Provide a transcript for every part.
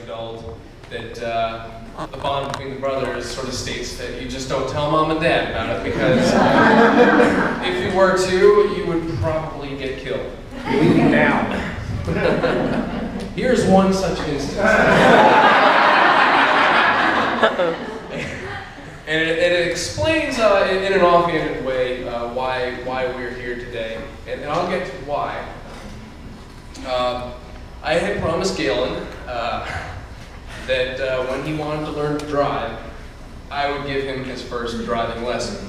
years old, that the bond between the brothers sort of states that you just don't tell mom and dad about it, because if you were to, you would probably get killed. Leaving now. Here's one such instance. And it explains in an offhanded way why we're here today, and I'll get to why. I had promised Galen that when he wanted to learn to drive, I would give him his first driving lesson.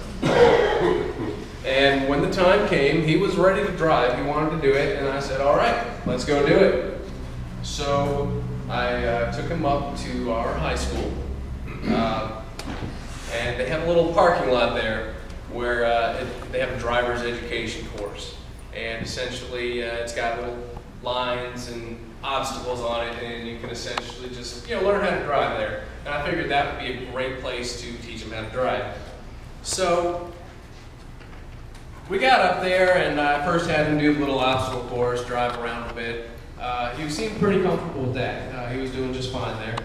And when the time came, he was ready to drive, he wanted to do it, and I said, all right, let's go do it. So I took him up to our high school. And they have a little parking lot there where they have a driver's education course. And essentially it's got little lines and obstacles on it, and you can essentially just learn how to drive there. And I figured that would be a great place to teach him how to drive. So we got up there, and I first had him do the little obstacle course, drive around a bit. He seemed pretty comfortable with that. He was doing just fine there.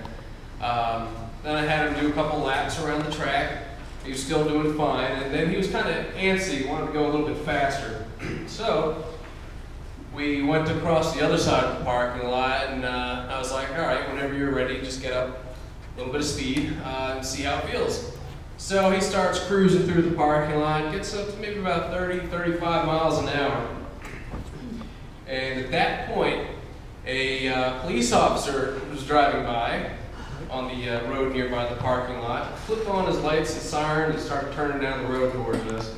Then I had him do a couple laps around the track. He was still doing fine, and then he was kind of antsy, wanted to go a little bit faster. So we went across the other side of the parking lot, and I was like, all right, whenever you're ready, just get up a little bit of speed and see how it feels. So he starts cruising through the parking lot, gets up to maybe about 30, 35 miles an hour. And at that point, a police officer was driving by on the road nearby the parking lot, flipped on his lights and siren and started turning down the road towards us.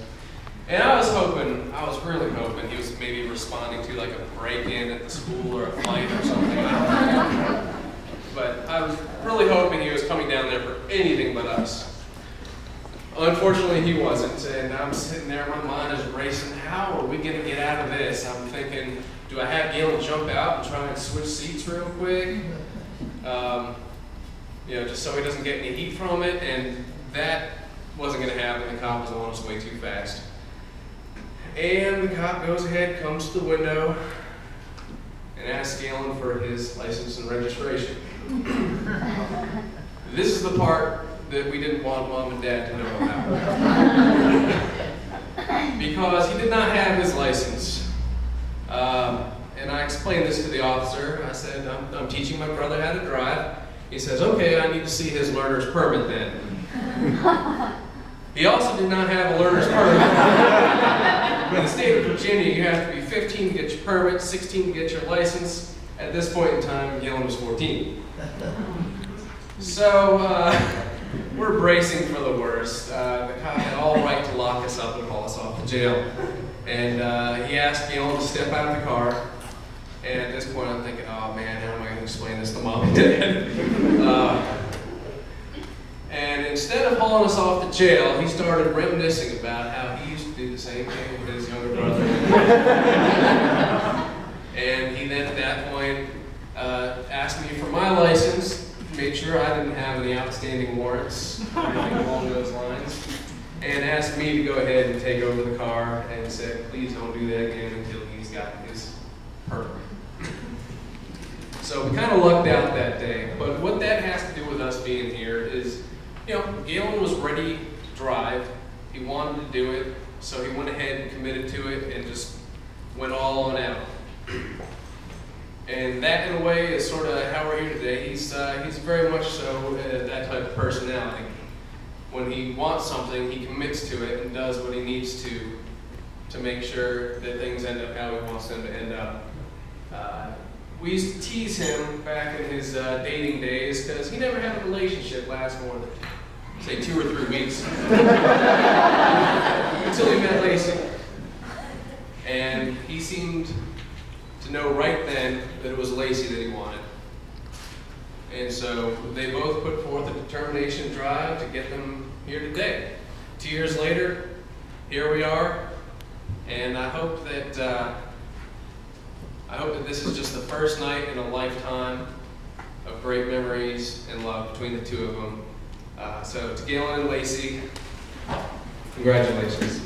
And I was really hoping he was maybe responding to like a break-in at the school or a fight or something. I don't know. But I was really hoping he was coming down there for anything but us. Unfortunately, he wasn't, and I'm sitting there, my mind is racing. How are we going to get out of this? I'm thinking, do I have Galen jump out and try and switch seats real quick? Just so he doesn't get any heat from it, and that wasn't going to happen. The cop was on his way too fast. And the cop goes ahead, comes to the window, and asks Galen for his license and registration. This is the part that we didn't want mom and dad to know about. Because he did not have his license. And I explained this to the officer. I said, I'm teaching my brother how to drive. He says, okay, I need to see his learner's permit then. He also did not have a learner's permit. In the state of Virginia, you have to be 15 to get your permit, 16 to get your license. At this point in time, Galen was 14. So we're bracing for the worst. The cop had all right to lock us up and haul us off to jail. And he asked Galen to step out of the car. And at this point, I'm thinking, oh man, how am I going to explain this to mom and dad? And instead of hauling us off to jail, he started reminiscing about how he used to do the same thing with his younger brother. And he then, at that point, asked me for my license, made sure I didn't have any outstanding warrants or anything along those lines, and asked me to go ahead and take over the car and said, please don't do that again until he's got his permit. So we kind of lucked out that day, but what that has to do with us being here is, Galen was ready to drive. He wanted to do it, so he went ahead and committed to it and just went all on out. And that, in a way, is sort of how we're here today. He's very much so that type of personality. When he wants something, he commits to it and does what he needs to make sure that things end up how he wants them to end up. We used to tease him back in his dating days because he never had a relationship last more than, say, 2 or 3 weeks. Until he met Lacey. And he seemed to know right then that it was Lacey that he wanted. And so they both put forth a determination drive to get them here today. 2 years later, here we are, and I hope that this is just the first night in a lifetime of great memories and love between the two of them. So to Galen and Lacey, congratulations.